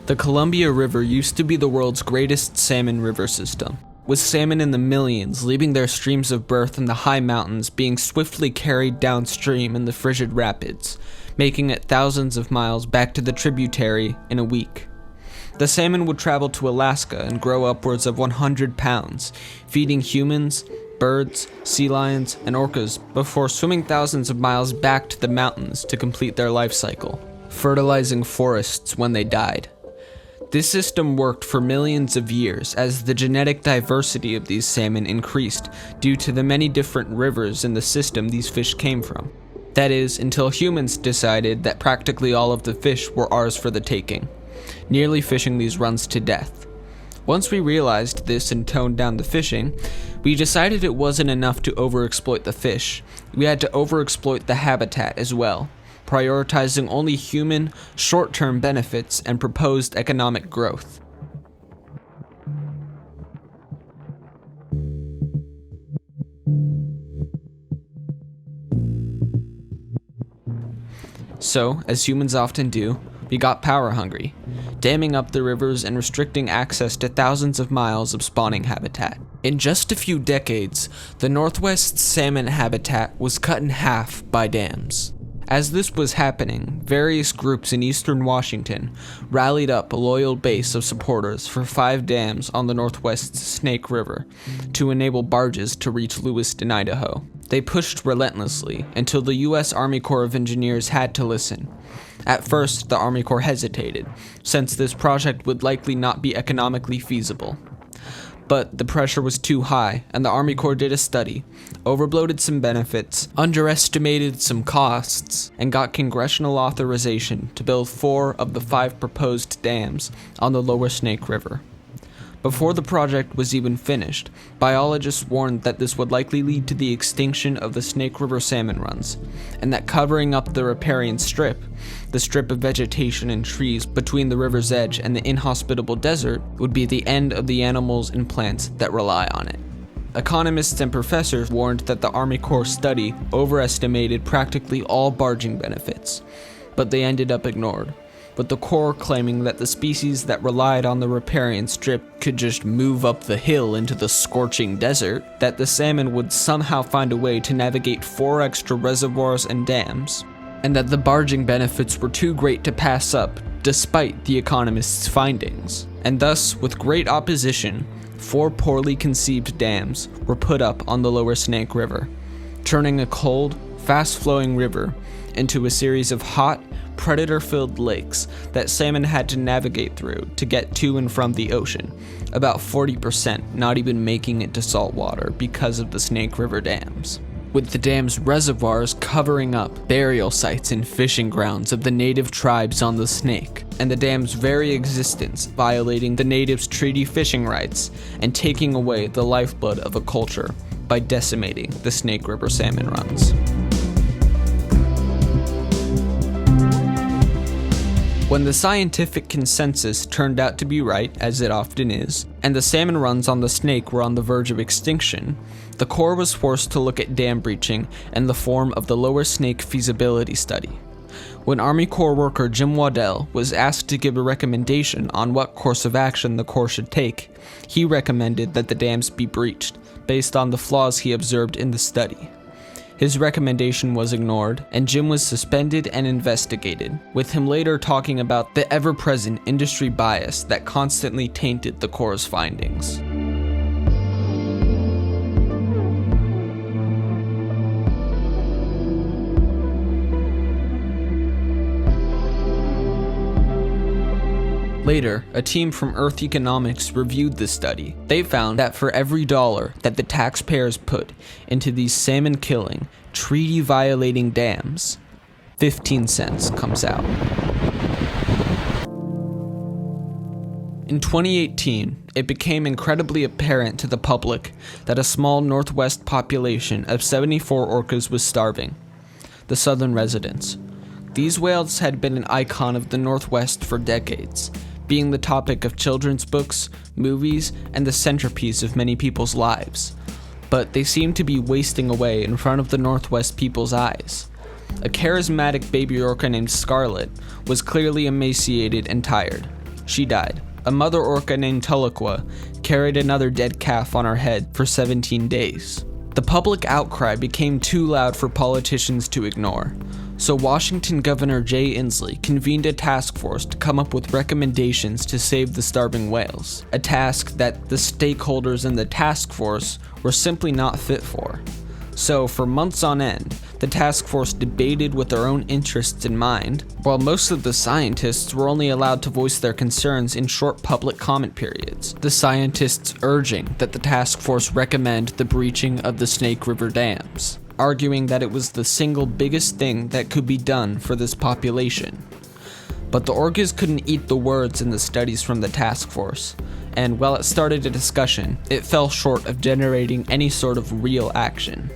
The Columbia River used to be the world's greatest salmon river system, with salmon in the millions leaving their streams of birth in the high mountains being swiftly carried downstream in the frigid rapids, making it thousands of miles back to the tributary in a week. The salmon would travel to Alaska and grow upwards of 100 pounds, feeding humans, birds, sea lions, and orcas before swimming thousands of miles back to the mountains to complete their life cycle, fertilizing forests when they died. This system worked for millions of years as the genetic diversity of these salmon increased due to the many different rivers in the system these fish came from. That is, until humans decided that practically all of the fish were ours for the taking, nearly fishing these runs to death. Once we realized this and toned down the fishing, we decided it wasn't enough to overexploit the fish. We had to overexploit the habitat as well, prioritizing only human, short-term benefits and proposed economic growth. So, as humans often do, we got power hungry, damming up the rivers and restricting access to thousands of miles of spawning habitat. In just a few decades, the Northwest salmon habitat was cut in half by dams. As this was happening, various groups in eastern Washington rallied up a loyal base of supporters for 5 dams on the Northwest Snake River to enable barges to reach Lewiston, Idaho. They pushed relentlessly until the U.S. Army Corps of Engineers had to listen. At first, the Army Corps hesitated, since this project would likely not be economically feasible. But the pressure was too high, and the Army Corps did a study, overbloated some benefits, underestimated some costs, and got congressional authorization to build 4 of the 5 proposed dams on the lower Snake River. Before the project was even finished, biologists warned that this would likely lead to the extinction of the Snake River salmon runs, and that covering up the riparian strip, the strip of vegetation and trees between the river's edge and the inhospitable desert, would be the end of the animals and plants that rely on it. Economists and professors warned that the Army Corps study overestimated practically all barging benefits, but they ended up ignored, with the Corps claiming that the species that relied on the riparian strip could just move up the hill into the scorching desert, that the salmon would somehow find a way to navigate 4 extra reservoirs and dams, and that the barging benefits were too great to pass up despite the economists' findings. And thus, with great opposition, 4 poorly conceived dams were put up on the lower Snake River, turning a cold, fast-flowing river into a series of hot, predator-filled lakes that salmon had to navigate through to get to and from the ocean, about 40% not even making it to salt water because of the Snake River dams, with the dam's reservoirs covering up burial sites and fishing grounds of the native tribes on the Snake, and the dam's very existence violating the natives' treaty fishing rights and taking away the lifeblood of a culture by decimating the Snake River salmon runs. When the scientific consensus turned out to be right, as it often is, and the salmon runs on the Snake were on the verge of extinction, the Corps was forced to look at dam breaching in the form of the Lower Snake Feasibility Study. When Army Corps worker Jim Waddell was asked to give a recommendation on what course of action the Corps should take, he recommended that the dams be breached, based on the flaws he observed in the study. His recommendation was ignored, and Jim was suspended and investigated, with him later talking about the ever-present industry bias that constantly tainted the Corps' findings. Later, a team from Earth Economics reviewed the study. They found that for every dollar that the taxpayers put into these salmon-killing, treaty-violating dams, 15 cents comes out. In 2018, it became incredibly apparent to the public that a small Northwest population of 74 orcas was starving. The southern residents. These whales had been an icon of the Northwest for decades, being the topic of children's books, movies, and the centerpiece of many people's lives. But they seemed to be wasting away in front of the Northwest people's eyes. A charismatic baby orca named Scarlet was clearly emaciated and tired. she died. A mother orca named Tulakwa carried another dead calf on her head for 17 days. The public outcry became too loud for politicians to ignore, so Washington Governor Jay Inslee convened a task force to come up with recommendations to save the starving whales, a task that the stakeholders in the task force were simply not fit for. So, for months on end, the task force debated with their own interests in mind, while most of the scientists were only allowed to voice their concerns in short public comment periods, the scientists urging that the task force recommend the breaching of the Snake River dams, arguing that it was the single biggest thing that could be done for this population. But the orcas couldn't eat the words in the studies from the task force, and while it started a discussion, it fell short of generating any sort of real action.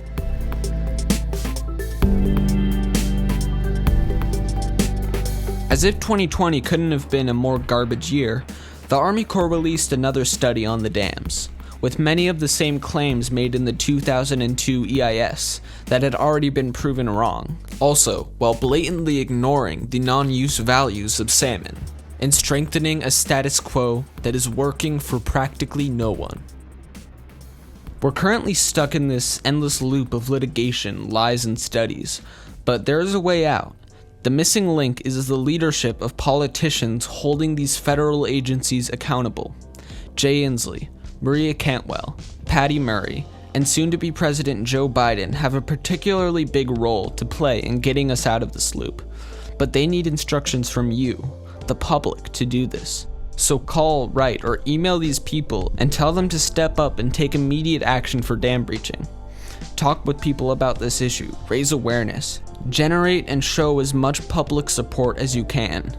As if 2020 couldn't have been a more garbage year, the Army Corps released another study on the dams, with many of the same claims made in the 2002 EIS that had already been proven wrong, also while blatantly ignoring the non-use values of salmon, and strengthening a status quo that is working for practically no one. We're currently stuck in this endless loop of litigation, lies, and studies, but there is a way out. The missing link is the leadership of politicians holding these federal agencies accountable. Jay Inslee, Maria Cantwell, Patty Murray, and soon-to-be President Joe Biden have a particularly big role to play in getting us out of this loop. But they need instructions from you, the public, to do this. So call, write, or email these people and tell them to step up and take immediate action for dam breaching. Talk with people about this issue, raise awareness, generate and show as much public support as you can,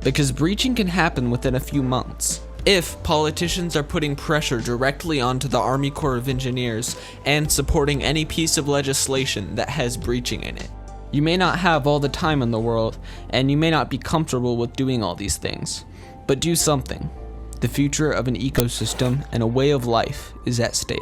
because breaching can happen within a few months, if politicians are putting pressure directly onto the Army Corps of Engineers and supporting any piece of legislation that has breaching in it. You may not have all the time in the world, and you may not be comfortable with doing all these things, but do something. The future of an ecosystem and a way of life is at stake.